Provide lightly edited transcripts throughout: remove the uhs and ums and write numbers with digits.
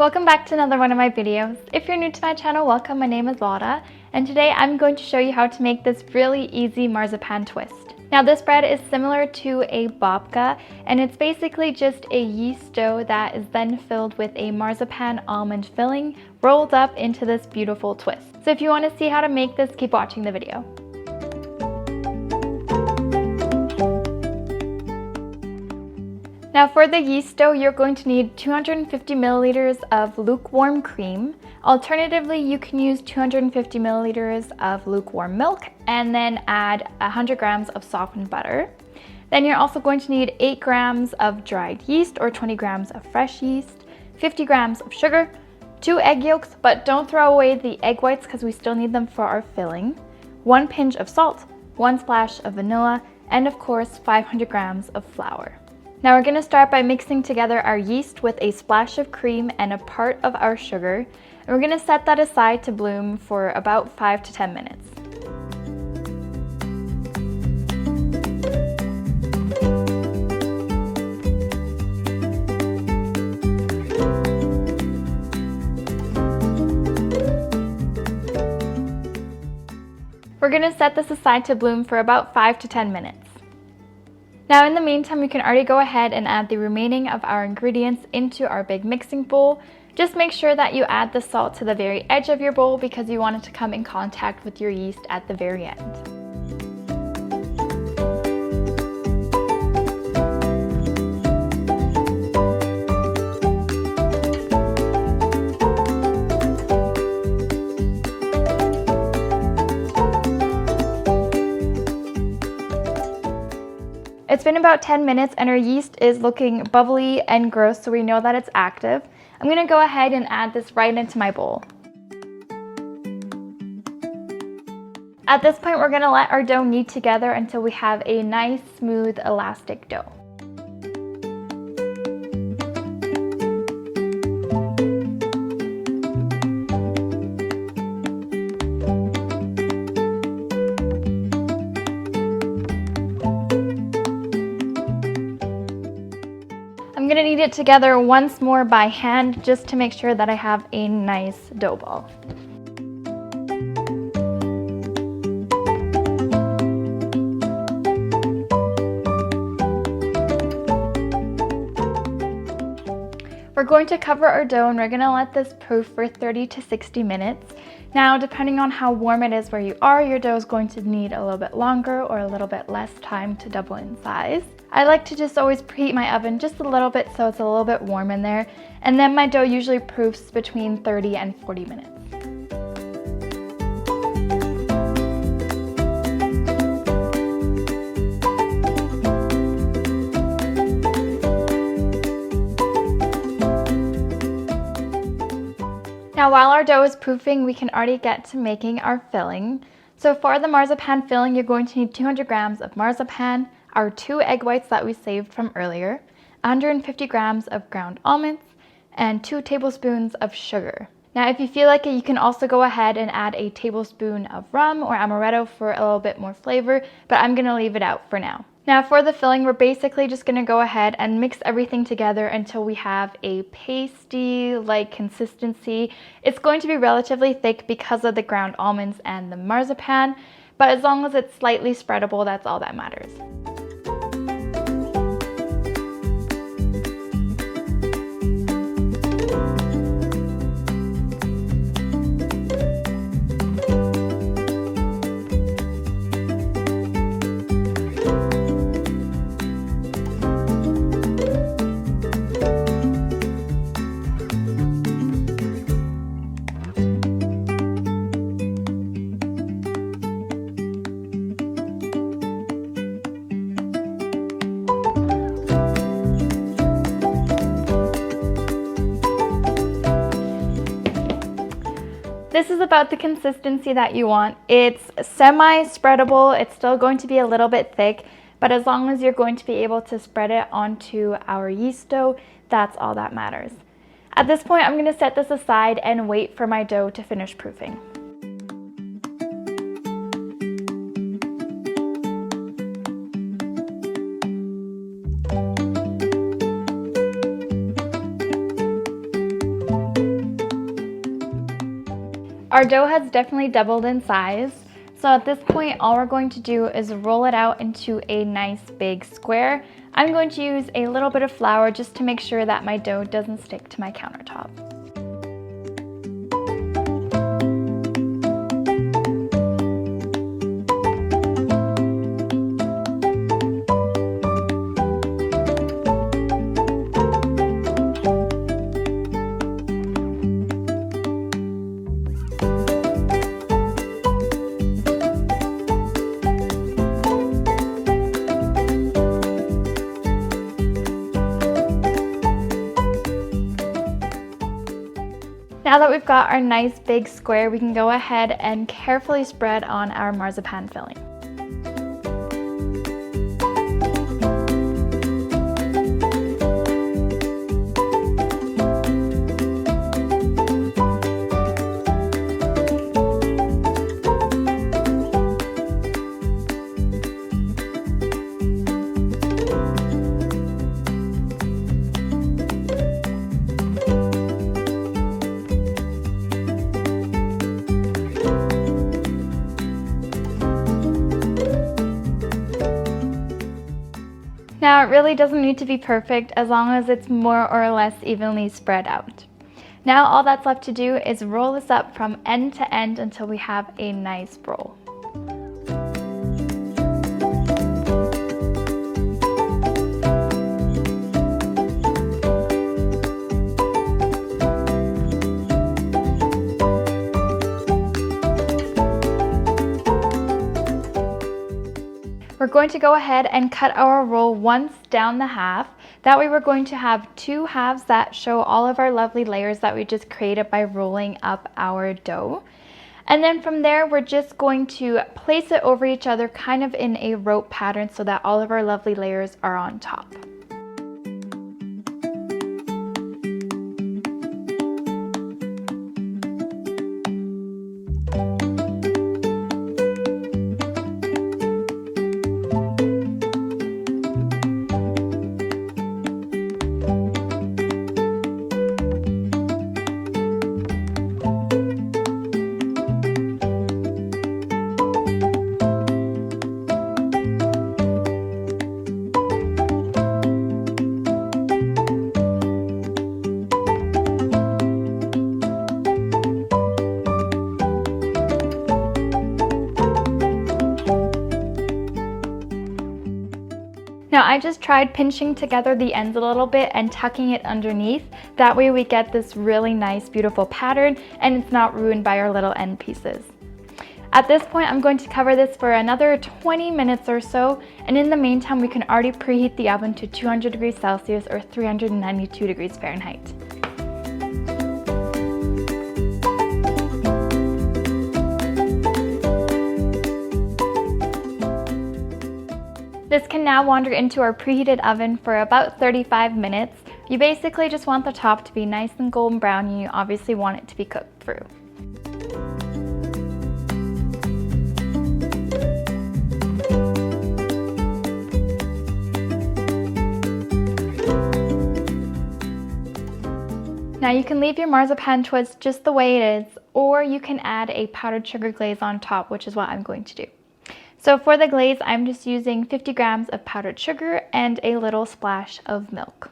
Welcome back to another one of my videos. If you're new to my channel, welcome. My name is Laura, and today I'm going to show you how to make this really easy marzipan twist. Now this bread is similar to a babka, and it's basically just a yeast dough that is then filled with a marzipan almond filling rolled up into this beautiful twist. So if you want to see how to make this, keep watching the video. Now for the yeast dough, you're going to need 250 milliliters of lukewarm cream. Alternatively, you can use 250 milliliters of lukewarm milk and then add 100 grams of softened butter. Then you're also going to need 8 grams of dried yeast or 20 grams of fresh yeast, 50 grams of sugar, 2 egg yolks, but don't throw away the egg whites because we still need them for our filling, 1 pinch of salt, 1 splash of vanilla, and of course 500 grams of flour. Now we're going to start by mixing together our yeast with a splash of cream and a part of our sugar, and we're going to set that aside to bloom for about 5 to 10 minutes. We're going to set this aside to bloom for about 5 to 10 minutes. Now in the meantime, we can already go ahead and add the remaining of our ingredients into our big mixing bowl. Just make sure that you add the salt to the very edge of your bowl because you want it to come in contact with your yeast at the very end. It's been about 10 minutes and our yeast is looking bubbly and gross, so we know that it's active. I'm going to go ahead and add this right into my bowl. At this point, we're going to let our dough knead together until we have a nice, smooth, elastic dough. I'm going to knead it together once more by hand just to make sure that I have a nice dough ball. We're going to cover our dough and we're going to let this proof for 30 to 60 minutes. Now, depending on how warm it is where you are, your dough is going to need a little bit longer or a little bit less time to double in size. I like to just always preheat my oven just a little bit so it's a little bit warm in there, and then my dough usually proofs between 30 and 40 minutes. Now while our dough is proofing, we can already get to making our filling. So for the marzipan filling, you're going to need 200 grams of marzipan, our 2 egg whites that we saved from earlier, 150 grams of ground almonds, and 2 tablespoons of sugar. Now if you feel like it, you can also go ahead and add a tablespoon of rum or amaretto for a little bit more flavor, but I'm going to leave it out for now. Now for the filling, we're basically just going to go ahead and mix everything together until we have a pasty-like consistency. It's going to be relatively thick because of the ground almonds and the marzipan, but as long as it's slightly spreadable, that's all that matters. This is about the consistency that you want. It's semi-spreadable. It's still going to be a little bit thick, but as long as you're going to be able to spread it onto our yeast dough, that's all that matters. At this point, I'm going to set this aside and wait for my dough to finish proofing. our dough has definitely doubled in size. So at this point, all we're going to do is roll it out into a nice big square. I'm going to use a little bit of flour just to make sure that my dough doesn't stick to my countertop. Now that we've got our nice big square, we can go ahead and carefully spread on our marzipan filling. Now it really doesn't need to be perfect as long as it's more or less evenly spread out. Now all that's left to do is roll this up from end to end until we have a nice roll. We're going to go ahead and cut our roll once down the half. That way we're going to have two halves that show all of our lovely layers that we just created by rolling up our dough. And then from there, we're just going to place it over each other kind of in a rope pattern so that all of our lovely layers are on top. Now I just tried pinching together the ends a little bit and tucking it underneath. That way we get this really nice, beautiful pattern and it's not ruined by our little end pieces. At this point, I'm going to cover this for another 20 minutes or so. And in the meantime, we can already preheat the oven to 200 degrees Celsius or 392 degrees Fahrenheit. This can now wander into our preheated oven for about 35 minutes. You basically just want the top to be nice and golden brown, and you obviously want it to be cooked through. Now you can leave your marzipan twist just the way it is, or you can add a powdered sugar glaze on top, which is what I'm going to do. So for the glaze, I'm just using 50 grams of powdered sugar and a little splash of milk.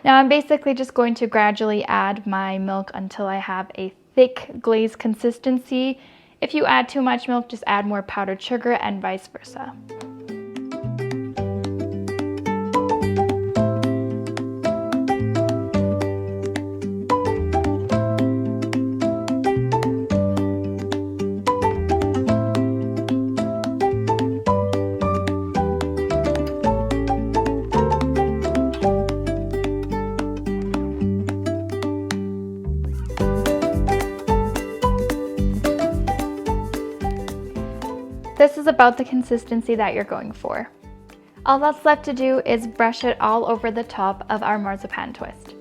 Now I'm basically just going to gradually add my milk until I have a thick glaze consistency. If you add too much milk, just add more powdered sugar and vice versa. This is about the consistency that you're going for. All that's left to do is brush it all over the top of our marzipan twist.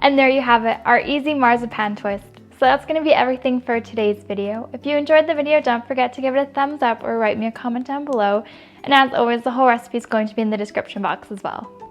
And there you have it, our easy marzipan twist. So that's going to be everything for today's video. If you enjoyed the video, don't forget to give it a thumbs up or write me a comment down below. And as always, the whole recipe is going to be in the description box as well.